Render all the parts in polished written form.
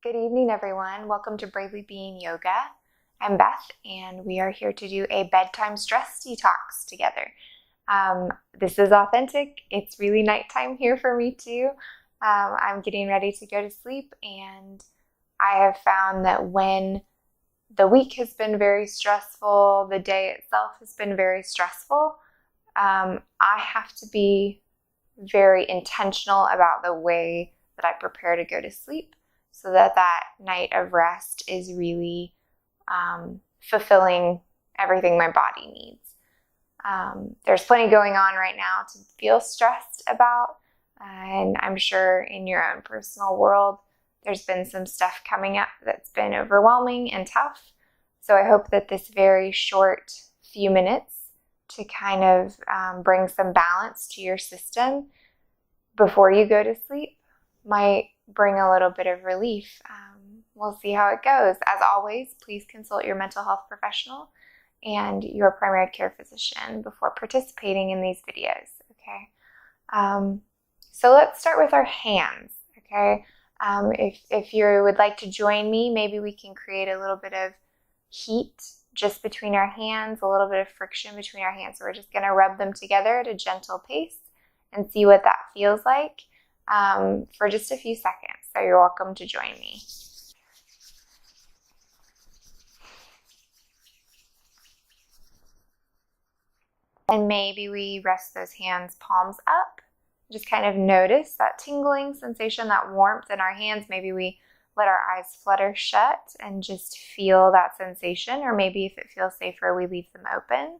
Good evening, everyone. Welcome to Bravely Being Yoga. I'm Beth, and we are here to do a bedtime stress detox together. This is authentic. It's really nighttime here for me too. I'm getting ready to go to sleep, and I have found that when the week has been very stressful, the day itself has been very stressful, I have to be very intentional about the way that I prepare to go to sleep, so that night of rest is really fulfilling everything my body needs. There's plenty going on right now to feel stressed about, and I'm sure in your own personal world, there's been some stuff coming up that's been overwhelming and tough. So I hope that this very short few minutes to kind of bring some balance to your system before you go to sleep might bring a little bit of relief. We'll see how it goes. As always, please consult your mental health professional and your primary care physician before participating in these videos, okay? So let's start with our hands, okay? If you would like to join me, maybe we can create a little bit of heat just between our hands, a little bit of friction between our hands. So we're just gonna rub them together at a gentle pace and see what that feels like for just a few seconds. So you're welcome to join me. And maybe we rest those hands palms up. Just kind of notice that tingling sensation, that warmth in our hands. Maybe we let our eyes flutter shut and just feel that sensation, or maybe if it feels safer, we leave them open.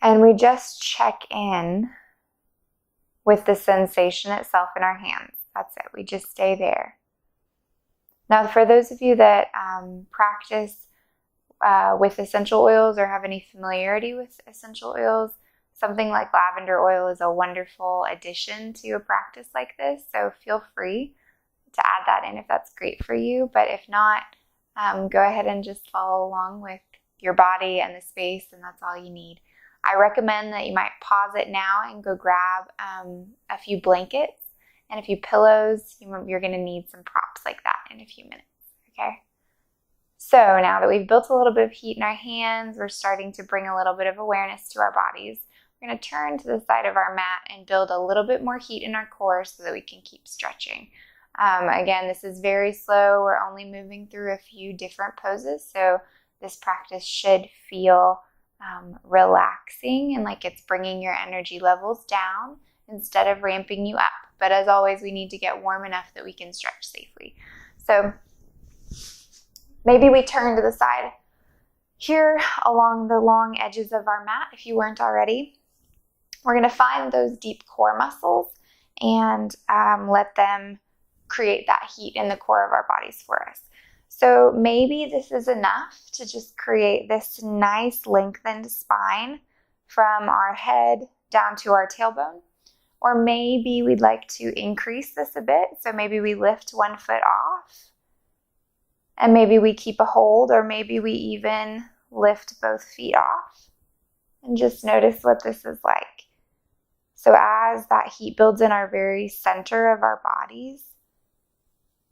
And we just check in with the sensation itself in our hands. That's it. We just stay there. Now, for those of you that practice with essential oils or have any familiarity with essential oils, something like lavender oil is a wonderful addition to a practice like this. So feel free to add that in if that's great for you. But if not, go ahead and just follow along with your body and the space, and that's all you need. I recommend that you might pause it now and go grab a few blankets and a few pillows. You're going to need some props like that in a few minutes, okay? So now that we've built a little bit of heat in our hands, we're starting to bring a little bit of awareness to our bodies. We're going to turn to the side of our mat and build a little bit more heat in our core so that we can keep stretching. Again, this is very slow. We're only moving through a few different poses, so this practice should feel relaxing and like it's bringing your energy levels down instead of ramping you up. But as always, we need to get warm enough that we can stretch safely. So maybe we turn to the side here along the long edges of our mat if you weren't already. We're going to find those deep core muscles and let them create that heat in the core of our bodies for us. So maybe this is enough to just create this nice lengthened spine from our head down to our tailbone. Or maybe we'd like to increase this a bit. So maybe we lift one foot off and maybe we keep a hold, or maybe we even lift both feet off and just notice what this is like. So as that heat builds in our very center of our bodies,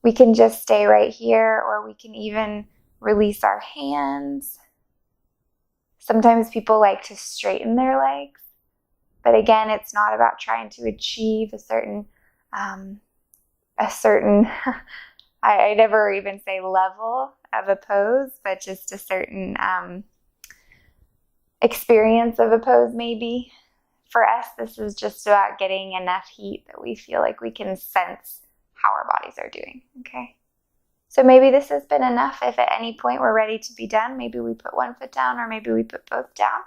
we can just stay right here, or we can even release our hands. Sometimes people like to straighten their legs, but again, it's not about trying to achieve a certain I never even say level of a pose, but just a certain experience of a pose maybe. For us, this is just about getting enough heat that we feel like we can sense how our bodies are doing, okay? So maybe this has been enough. If at any point we're ready to be done, maybe we put one foot down, or maybe we put both down,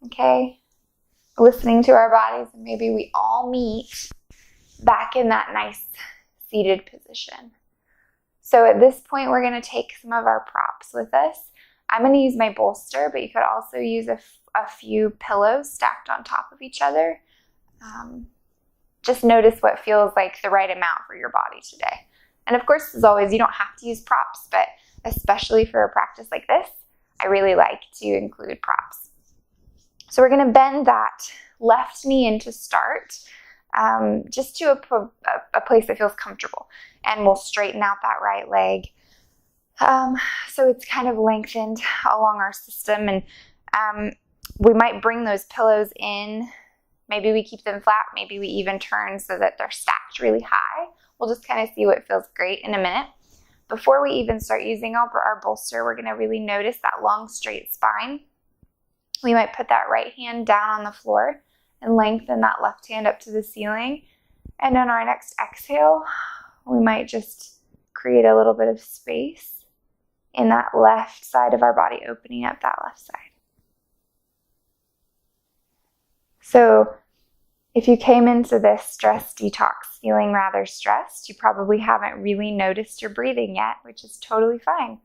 okay? Listening to our bodies, and maybe we all meet back in that nice seated position. So at this point, we're going to take some of our props with us. I'm going to use my bolster, but you could also use a few pillows stacked on top of each other. Just notice what feels like the right amount for your body today. And of course, as always, you don't have to use props, but especially for a practice like this, I really like to include props. So we're going to bend that left knee in to start. just to a place that feels comfortable. And we'll straighten out that right leg. So it's kind of lengthened along our system, and we might bring those pillows in. Maybe we keep them flat. Maybe we even turn so that they're stacked really high. We'll just kind of see what feels great in a minute. Before we even start using our bolster, we're going to really notice that long, straight spine. We might put that right hand down on the floor and lengthen that left hand up to the ceiling. And on our next exhale, we might just create a little bit of space in that left side of our body, opening up that left side. So if you came into this stress detox feeling rather stressed, you probably haven't really noticed your breathing yet, which is totally fine.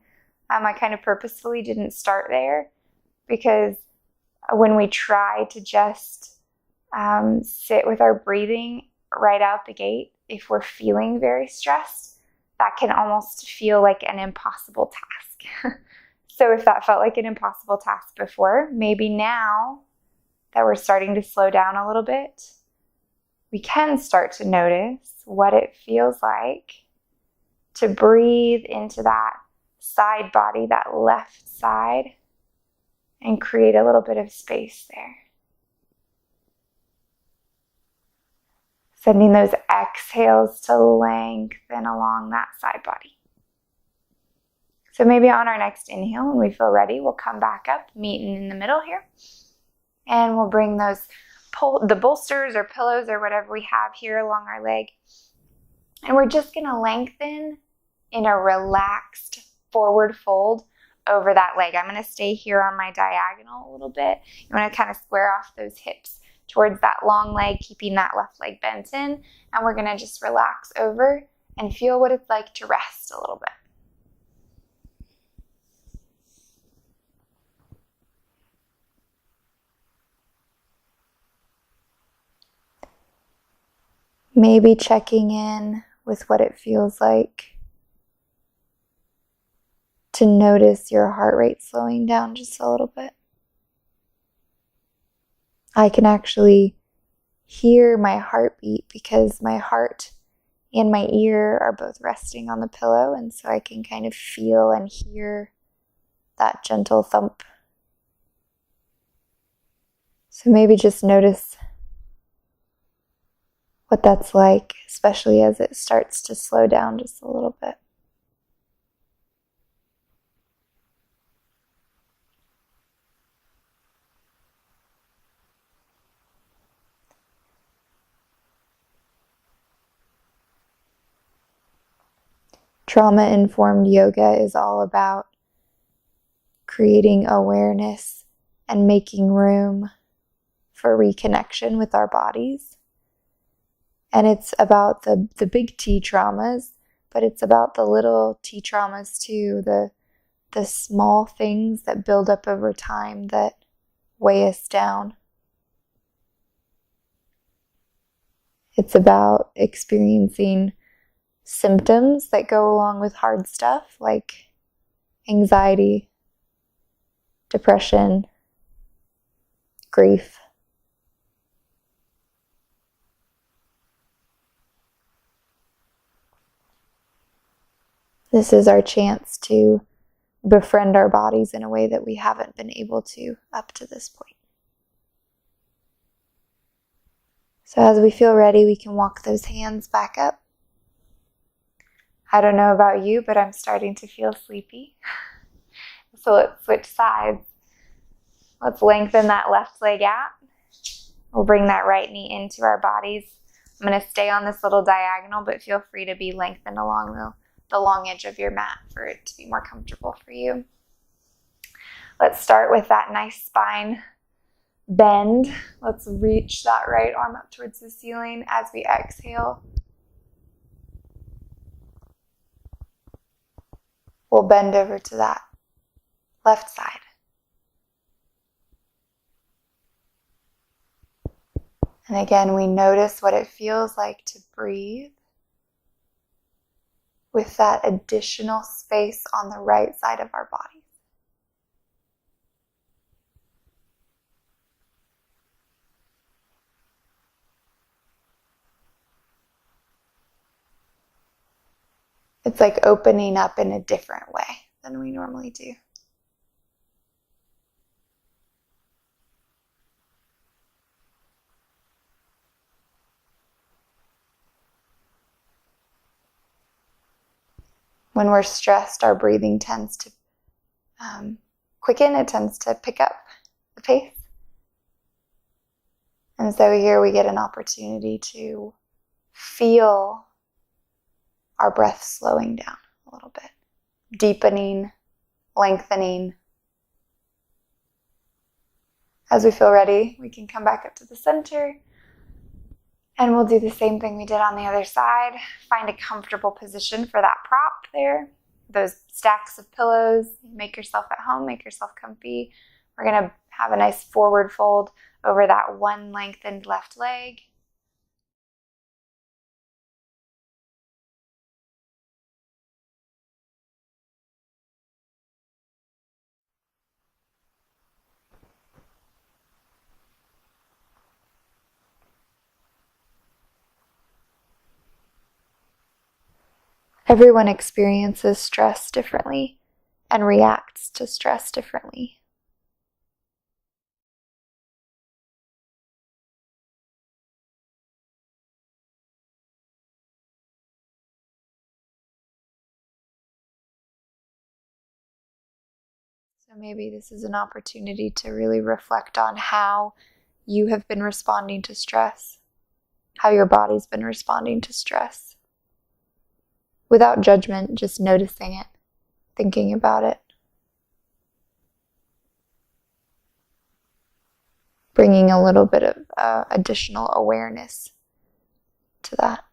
I kind of purposefully didn't start there because when we try to just sit with our breathing right out the gate, if we're feeling very stressed, that can almost feel like an impossible task. So if that felt like an impossible task before, maybe now that we're starting to slow down a little bit, we can start to notice what it feels like to breathe into that side body, that left side, and create a little bit of space there. Sending those exhales to lengthen along that side body. So maybe on our next inhale, when we feel ready, we'll come back up, meeting in the middle here. And we'll bring the bolsters or pillows or whatever we have here along our leg. And we're just going to lengthen in a relaxed forward fold over that leg. I'm going to stay here on my diagonal a little bit. I'm going to kind of square off those hips towards that long leg, keeping that left leg bent in. And we're going to just relax over and feel what it's like to rest a little bit. Maybe checking in with what it feels like to notice your heart rate slowing down just a little bit. I can actually hear my heartbeat because my heart and my ear are both resting on the pillow, and so I can kind of feel and hear that gentle thump. So maybe just notice what that's like, especially as it starts to slow down just a little bit. Trauma-informed yoga is all about creating awareness and making room for reconnection with our bodies. And it's about the big T traumas, but it's about the little T traumas too, the small things that build up over time that weigh us down. It's about experiencing symptoms that go along with hard stuff like anxiety, depression, grief. This is our chance to befriend our bodies in a way that we haven't been able to up to this point. So as we feel ready, we can walk those hands back up. I don't know about you, but I'm starting to feel sleepy. So let's switch sides. Let's lengthen that left leg out. We'll bring that right knee into our bodies. I'm going to stay on this little diagonal, but feel free to be lengthened along the long edge of your mat for it to be more comfortable for you. Let's start with that nice spine bend. Let's reach that right arm up towards the ceiling as we exhale. We'll bend over to that left side. And again, we notice what it feels like to breathe with that additional space on the right side of our body. It's like opening up in a different way than we normally do. When we're stressed, our breathing tends to quicken. It tends to pick up the pace. And so here we get an opportunity to feel our breath slowing down a little bit, deepening, lengthening. As we feel ready, we can come back up to the center, and we'll do the same thing we did on the other side. Find a comfortable position for that prop there. Those stacks of pillows, make yourself at home, make yourself comfy. We're going to have a nice forward fold over that one lengthened left leg. Everyone experiences stress differently and reacts to stress differently. So maybe this is an opportunity to really reflect on how you have been responding to stress, how your body's been responding to stress. Without judgment, just noticing it, thinking about it. Bringing a little bit of additional awareness to that.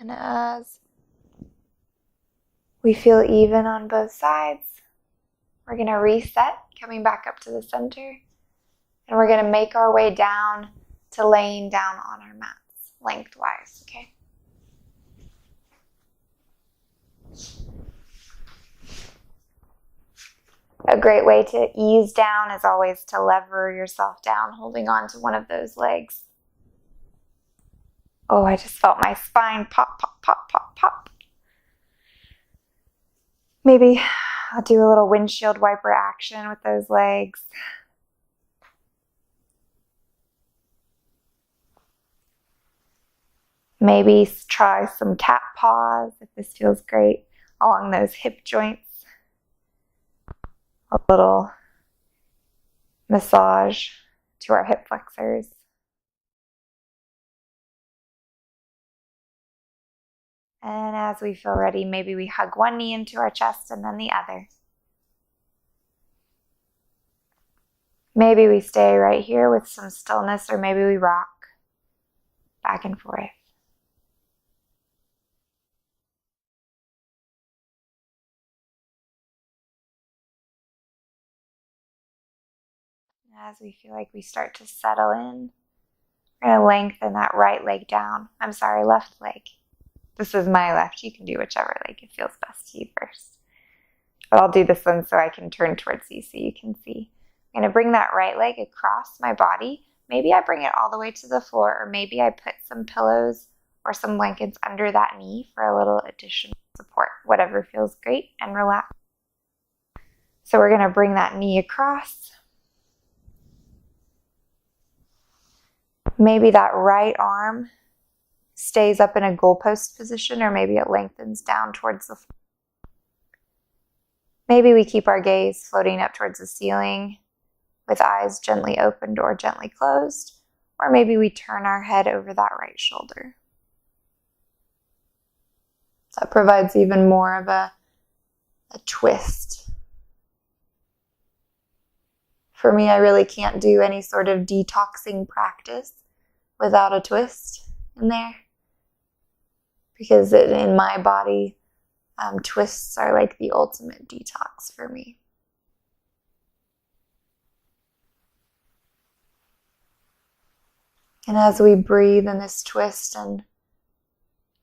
And as we feel even on both sides, we're going to reset, coming back up to the center. And we're going to make our way down to laying down on our mats, lengthwise, okay? A great way to ease down is always to lever yourself down, holding on to one of those legs. Oh, I just felt my spine pop, pop, pop, pop, pop. Maybe I'll do a little windshield wiper action with those legs. Maybe try some cat paws if this feels great along those hip joints. A little massage to our hip flexors. And as we feel ready, maybe we hug one knee into our chest and then the other. Maybe we stay right here with some stillness, or maybe we rock back and forth. As we feel like we start to settle in, we're going to lengthen that right leg down. Left leg. This is my left. You can do whichever leg it feels best to you first. But I'll do this one so I can turn towards you so you can see. I'm going to bring that right leg across my body. Maybe I bring it all the way to the floor, or maybe I put some pillows or some blankets under that knee for a little additional support. Whatever feels great, and relax. So we're going to bring that knee across. Maybe that right arm stays up in a goalpost position, or maybe it lengthens down towards the floor. Maybe we keep our gaze floating up towards the ceiling with eyes gently opened or gently closed, or maybe we turn our head over that right shoulder. That provides even more of a twist. For me, I really can't do any sort of detoxing practice without a twist in there. Because in my body, twists are like the ultimate detox for me. And as we breathe in this twist and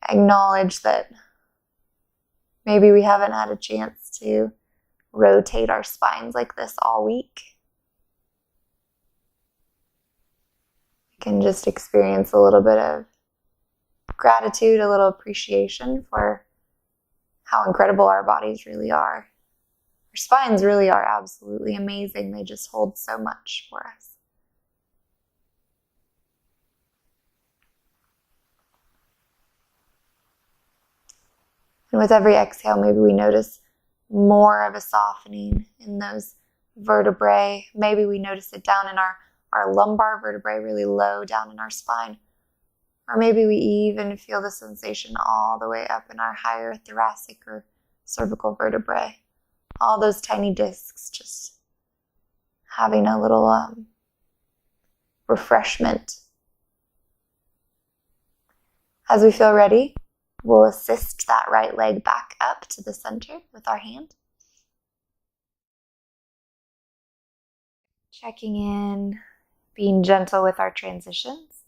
acknowledge that maybe we haven't had a chance to rotate our spines like this all week, we can just experience a little bit of gratitude, a little appreciation for how incredible our bodies really are. Our spines really are absolutely amazing. They just hold so much for us. And with every exhale, maybe we notice more of a softening in those vertebrae. Maybe we notice it down in our lumbar vertebrae, really low down in our spine. Or maybe we even feel the sensation all the way up in our higher thoracic or cervical vertebrae. All those tiny discs just having a little refreshment. As we feel ready, we'll assist that right leg back up to the center with our hand. Checking in, being gentle with our transitions.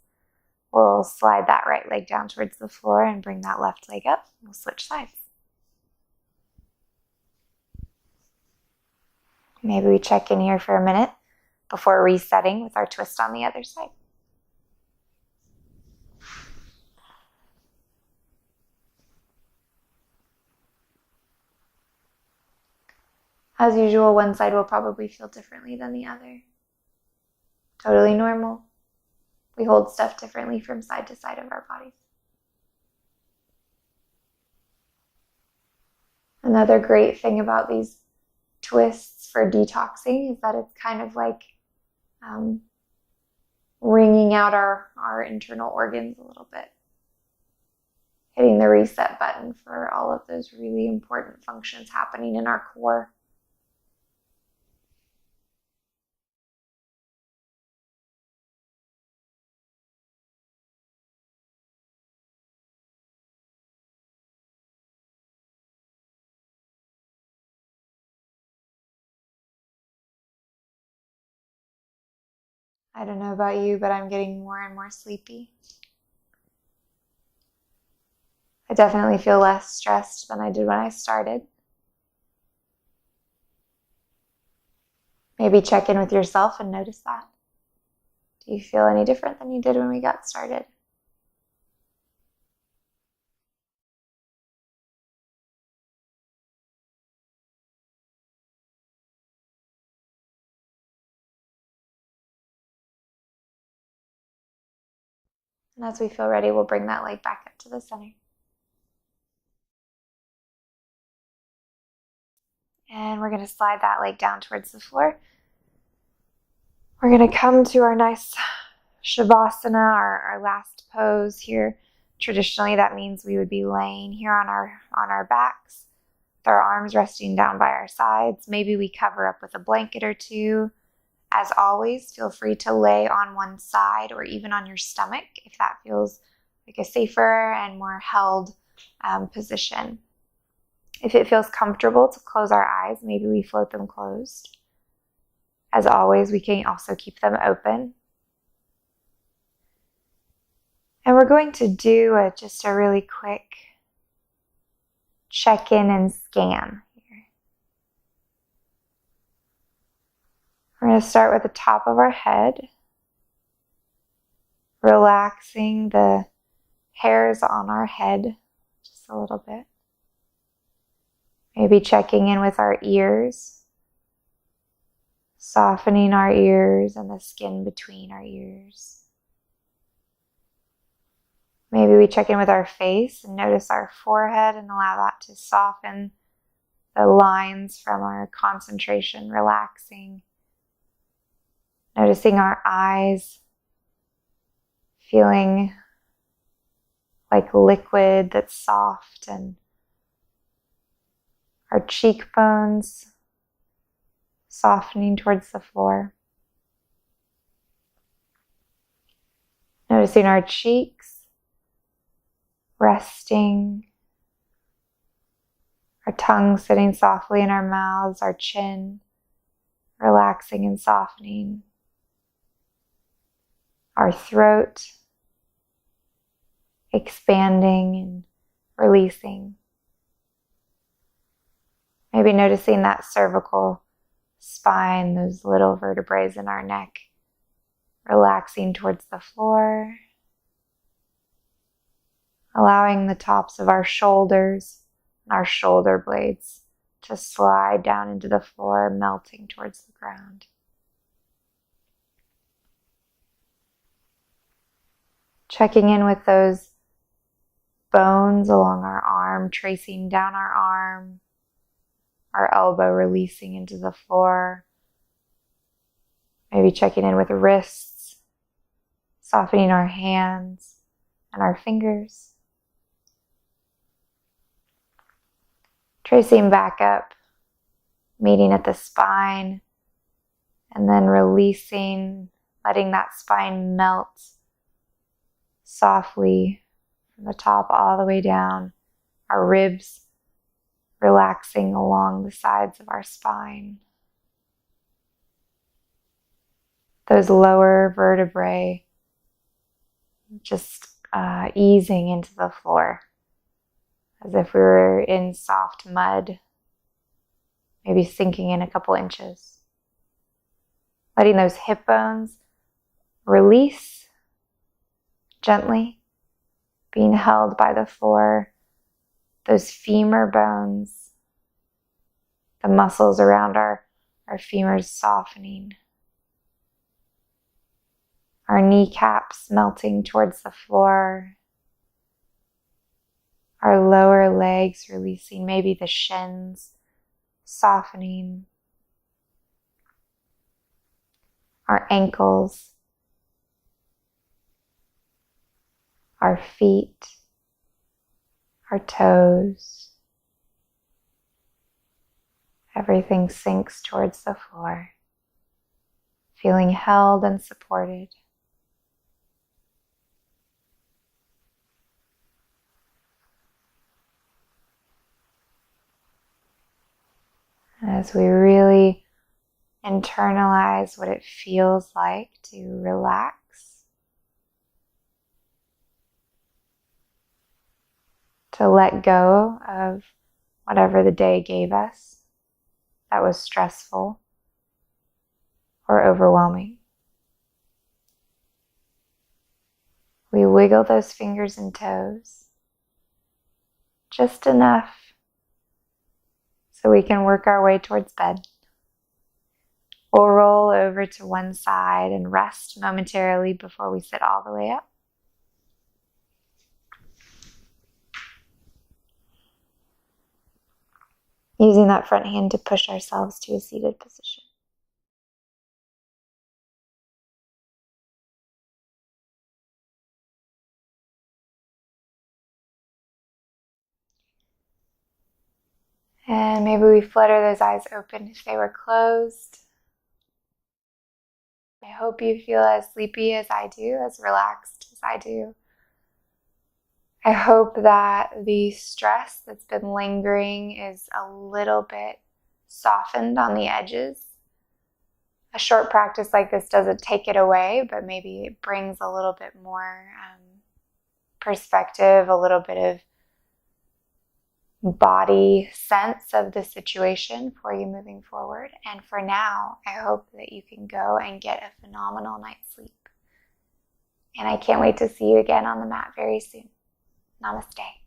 We'll slide that right leg down towards the floor and bring that left leg up. We'll switch sides. Maybe we check in here for a minute before resetting with our twist on the other side. As usual, one side will probably feel differently than the other. Totally normal. We hold stuff differently from side to side of our bodies. Another great thing about these twists for detoxing is that it's kind of like wringing out our internal organs a little bit. Hitting the reset button for all of those really important functions happening in our core. I don't know about you, but I'm getting more and more sleepy. I definitely feel less stressed than I did when I started. Maybe check in with yourself and notice that. Do you feel any different than you did when we got started? And as we feel ready, we'll bring that leg back up to the center. And we're going to slide that leg down towards the floor. We're going to come to our nice Shavasana, our last pose here. Traditionally, that means we would be laying here on our backs, with our arms resting down by our sides. Maybe we cover up with a blanket or two. As always, feel free to lay on one side or even on your stomach if that feels like a safer and more held position. If it feels comfortable to close our eyes, maybe we float them closed. As always, we can also keep them open. And we're going to do just a really quick check-in and scan here. We're going to start with the top of our head, relaxing the hairs on our head just a little bit. Maybe checking in with our ears, softening our ears and the skin between our ears. Maybe we check in with our face and notice our forehead and allow that to soften the lines from our concentration, relaxing. Noticing our eyes, feeling like liquid that's soft, and our cheekbones softening towards the floor. Noticing our cheeks resting, our tongue sitting softly in our mouths, our chin relaxing and softening. our throat expanding and releasing. Maybe noticing that cervical spine, those little vertebrae in our neck, relaxing towards the floor. Allowing the tops of our shoulders and our shoulder blades to slide down into the floor, melting towards the ground. Checking in with those bones along our arm, tracing down our elbow releasing into the floor. Maybe checking in with the wrists, softening our hands and our fingers. Tracing back up, meeting at the spine, and then releasing, letting that spine melt softly from the top all the way down, our ribs relaxing along the sides of our spine. Those lower vertebrae just easing into the floor, as if we were in soft mud, maybe sinking in a couple inches. Letting those hip bones release gently, being held by the floor. Those femur bones, the muscles around our femurs softening. Our kneecaps melting towards the floor. Our lower legs releasing, maybe the shins softening. Our ankles, our feet, our toes. Everything sinks towards the floor, feeling held and supported. As we really internalize what it feels like to relax, to let go of whatever the day gave us that was stressful or overwhelming. We wiggle those fingers and toes just enough so we can work our way towards bed. We'll roll over to one side and rest momentarily before we sit all the way up. Using that front hand to push ourselves to a seated position. And maybe we flutter those eyes open if they were closed. I hope you feel as sleepy as I do, as relaxed as I do. I hope that the stress that's been lingering is a little bit softened on the edges. A short practice like this doesn't take it away, but maybe it brings a little bit more perspective, a little bit of body sense of the situation for you moving forward. And for now, I hope that you can go and get a phenomenal night's sleep. And I can't wait to see you again on the mat very soon. Namaste.